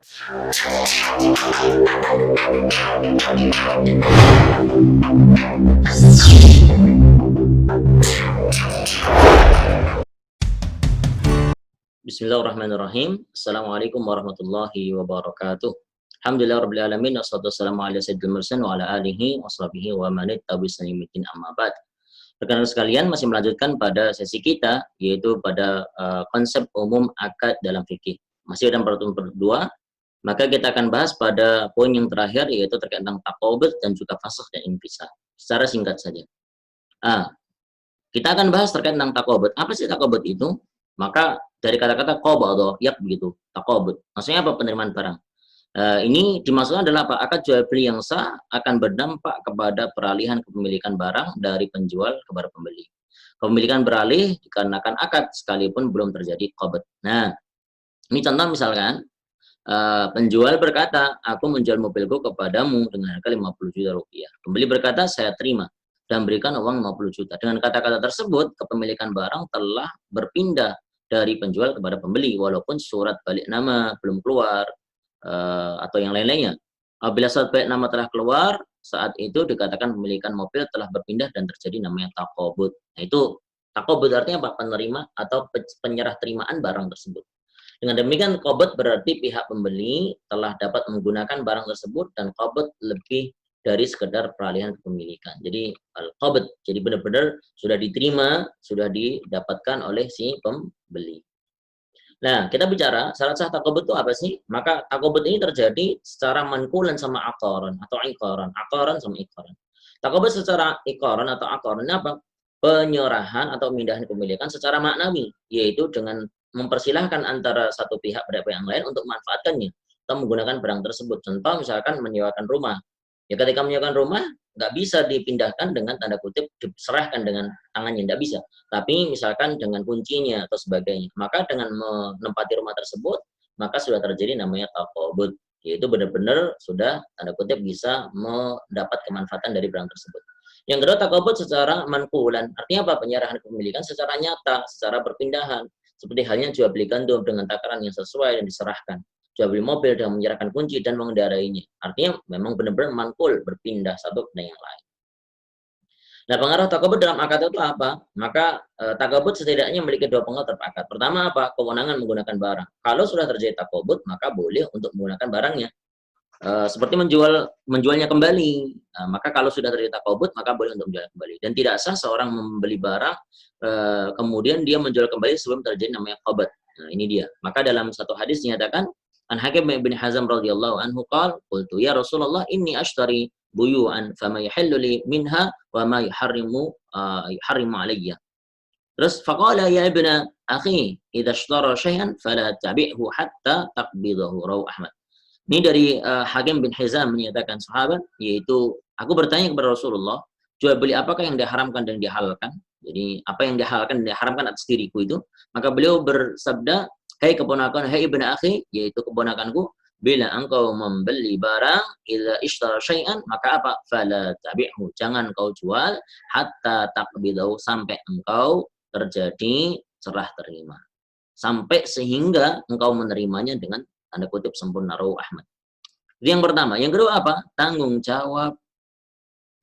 Bismillahirrahmanirrahim. Assalamualaikum warahmatullahi wabarakatuh. Alhamdulillah rabbil alamin wassalatu wassalamu ala sayyidil mursalin wa ala alihi washabihi wa man ittaba'a bismillahin amma ba'd. Rekan-rekan sekalian, masih melanjutkan pada sesi kita, yaitu pada konsep umum akad dalam fikih. Masih dalam pertemuan kedua, maka kita akan bahas pada poin yang terakhir, yaitu terkait tentang taqabud dan juga fasakh dan intisab. Secara singkat saja. Kita akan bahas terkait tentang taqabud. Apa sih taqabud itu? Maka dari kata-kata qabada, yak begitu, taqabud. Maksudnya apa? Penerimaan barang. Ini dimaksudkan adalah apa? Akad jual beli yang sah akan berdampak kepada peralihan kepemilikan barang dari penjual kepada pembeli. Kepemilikan beralih dikarenakan akad sekalipun belum terjadi qabd. Nah, ini contoh misalkan penjual berkata, aku menjual mobilku kepadamu dengan harga 50 juta rupiah. Pembeli berkata, saya terima dan berikan uang 50 juta. Dengan kata-kata tersebut, kepemilikan barang telah berpindah dari penjual kepada pembeli, walaupun surat balik nama belum keluar, atau yang lain-lainnya. Apabila surat balik nama telah keluar, saat itu dikatakan pemilikan mobil telah berpindah dan terjadi namanya taqabud. Nah, itu taqabud artinya apa? Penerima atau penyerah terimaan barang tersebut. Dengan demikian, qabd berarti pihak pembeli telah dapat menggunakan barang tersebut dan qabd lebih dari sekedar peralihan kepemilikan. Jadi al-qabd, jadi benar-benar sudah diterima, sudah didapatkan oleh si pembeli. Nah, kita bicara syarat sah taqabud itu apa sih? Maka taqabud ini terjadi secara mankulan sama aqaran atau iqaran. Aqaran sama iqaran. Taqabud secara iqaran atau aqaran ini apa? Penyerahan atau pemindahan kepemilikan secara maknawi, yaitu dengan mempersilahkan antara satu pihak pada pihak yang lain untuk memanfaatkannya atau menggunakan barang tersebut. Contoh misalkan menyewakan rumah. Ya ketika menyewakan rumah, nggak bisa dipindahkan dengan tanda kutip diserahkan dengan tangannya, nggak bisa. Tapi misalkan dengan kuncinya atau sebagainya, maka dengan menempati rumah tersebut, maka sudah terjadi namanya taqabud, yaitu benar-benar sudah tanda kutip bisa mendapat kemanfaatan dari barang tersebut. Yang kedua, taqabud secara mankulan, artinya apa? Penyerahan kepemilikan secara nyata, secara berpindahan, seperti halnya jual beli gandum dengan takaran yang sesuai dan diserahkan. Jual beli mobil dengan menyerahkan kunci dan mengendarainya. Artinya memang benar-benar manqul, berpindah satu ke yang lain. Nah, pengaruh taqabud dalam akad itu apa? Maka taqabud setidaknya memiliki dua pengaruh terhadap akad. Pertama apa? Kewenangan menggunakan barang. Kalau sudah terjadi taqabud, maka boleh untuk menggunakan barangnya. Seperti menjualnya kembali. Nah, maka kalau sudah terjadi taqabud, maka boleh untuk menjual kembali. Dan tidak sah seorang membeli barang kemudian dia menjual kembali sebelum terjadi namanya qabd. Nah, ini dia. Maka dalam satu hadis dinyatakan An Hakim bin Hazam radhiyallahu anhu qala qultu ya Rasulullah inni ashtari buyu'an fama yahillu li minha wa ma yuharrimu alayya. Terus faqala ya ibna akhi idza ishtara syai'an fala tabi'hu hatta taqbidahu rawahu Ahmad. Ini dari Hakim bin Hizam menyatakan sahabat, yaitu aku bertanya kepada Rasulullah, jual beli apakah yang diharamkan dan dihalalkan? Jadi apa yang dihalalkan dan diharamkan atas diriku itu? Maka beliau bersabda, hai keponakan, hai ibnu akhi, yaitu keponakanku, bila engkau membeli barang, idza ishtara syai'an, maka apa? Fala tabi'hu, jangan kau jual hatta taqbidahu, sampai engkau terjadi serah terima. Sampai sehingga engkau menerimanya dengan tanda kutip sempurna, rawahu Ahmad. Itu yang pertama. Yang kedua apa? Tanggung jawab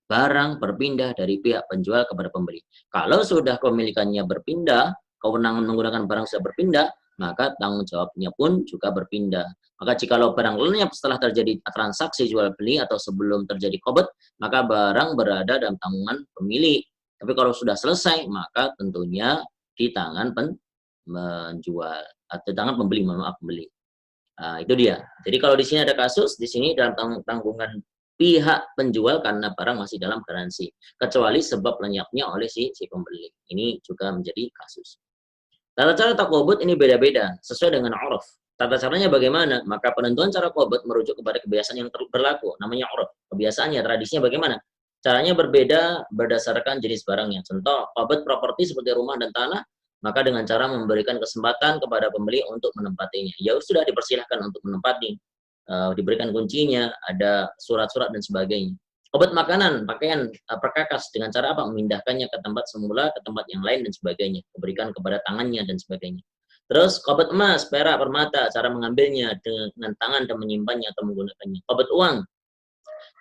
barang berpindah dari pihak penjual kepada pembeli. Kalau sudah kepemilikannya berpindah, kewenangan menggunakan barang sudah berpindah, maka tanggung jawabnya pun juga berpindah. Maka jikalau barang lenyap setelah terjadi transaksi jual beli atau sebelum terjadi qabd, maka barang berada dalam tanggungan pemilik. Tapi kalau sudah selesai, maka tentunya di tangan penjual atau tangan pembeli, maaf pembeli. Nah, itu dia. Jadi kalau di sini ada kasus, di sini dalam tanggungan pihak penjual karena barang masih dalam garansi, kecuali sebab lenyapnya oleh si pembeli. Ini juga menjadi kasus. Tata cara taqabud ini beda-beda sesuai dengan uruf. Tata caranya bagaimana? Maka penentuan cara qabud merujuk kepada kebiasaan yang berlaku, namanya uruf. Kebiasaannya, tradisinya bagaimana? Caranya berbeda berdasarkan jenis barangnya. Contoh, qabud properti seperti rumah dan tanah, maka dengan cara memberikan kesempatan kepada pembeli untuk menempatinya. Ya sudah dipersilahkan untuk menempati, diberikan kuncinya, ada surat-surat dan sebagainya. Obat makanan, pakaian, perkakas dengan cara apa? Memindahkannya ke tempat semula, ke tempat yang lain dan sebagainya. Diberikan kepada tangannya dan sebagainya. Terus qabd emas, perak, permata, cara mengambilnya dengan tangan dan menyimpannya atau menggunakannya. Qabd uang,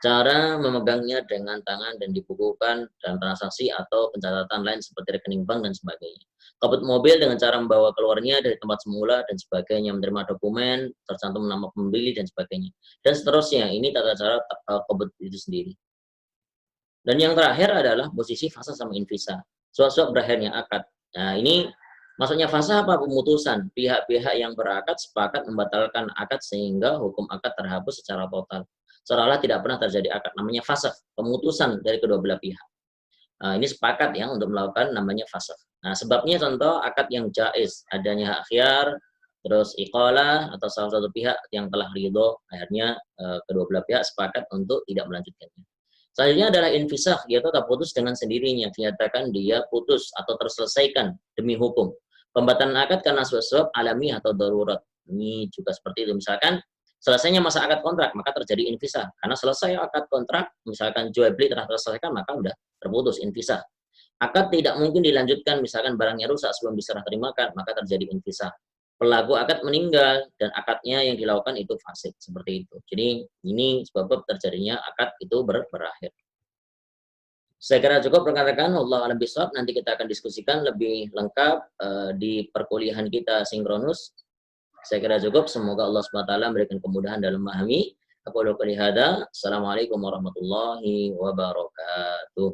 cara memegangnya dengan tangan dan dibukukan dalam transaksi atau pencatatan lain seperti rekening bank dan sebagainya. Kabut mobil dengan cara membawa keluarnya dari tempat semula dan sebagainya, menerima dokumen, tercantum nama pembeli dan sebagainya. Dan seterusnya, ini tata cara kabut itu sendiri. Dan yang terakhir adalah posisi fasa sama infisa. Suap-suap berakhirnya akad. Nah, ini maksudnya fasa apa? Pemutusan. Pihak-pihak yang berakad sepakat membatalkan akad sehingga hukum akad terhapus secara total. Seolah-olah tidak pernah terjadi akad. Namanya fasa, pemutusan dari kedua belah pihak. Nah, ini sepakat ya untuk melakukan namanya fasa. Nah, sebabnya contoh akad yang jaiz, adanya hak khiar, terus iqalah atau salah satu pihak yang telah ridho, akhirnya kedua belah pihak sepakat untuk tidak melanjutkannya. Selanjutnya adalah infisah, yaitu terputus dengan sendirinya, dinyatakan dia putus atau terselesaikan demi hukum. Pembatalan akad karena sebab alami atau darurat. Ini juga seperti itu. Misalkan selesainya masa akad kontrak, maka terjadi infisah. Karena selesai akad kontrak, misalkan jual beli telah terselesaikan, maka sudah terputus infisah. Akad tidak mungkin dilanjutkan, misalkan barangnya rusak sebelum diserah terimakan, maka terjadi infisah. Pelaku akad meninggal dan akadnya yang dilakukan itu fasik, seperti itu. Jadi ini sebab terjadinya akad itu berakhir. Saya kira cukup rekan-rekan, Allah alam bisawab. Nanti kita akan diskusikan lebih lengkap di perkuliahan kita sinkronus. Saya kira cukup. Semoga Allah SWT memberikan kemudahan dalam memahami. Aku qouli hadza. Assalamualaikum warahmatullahi wabarakatuh.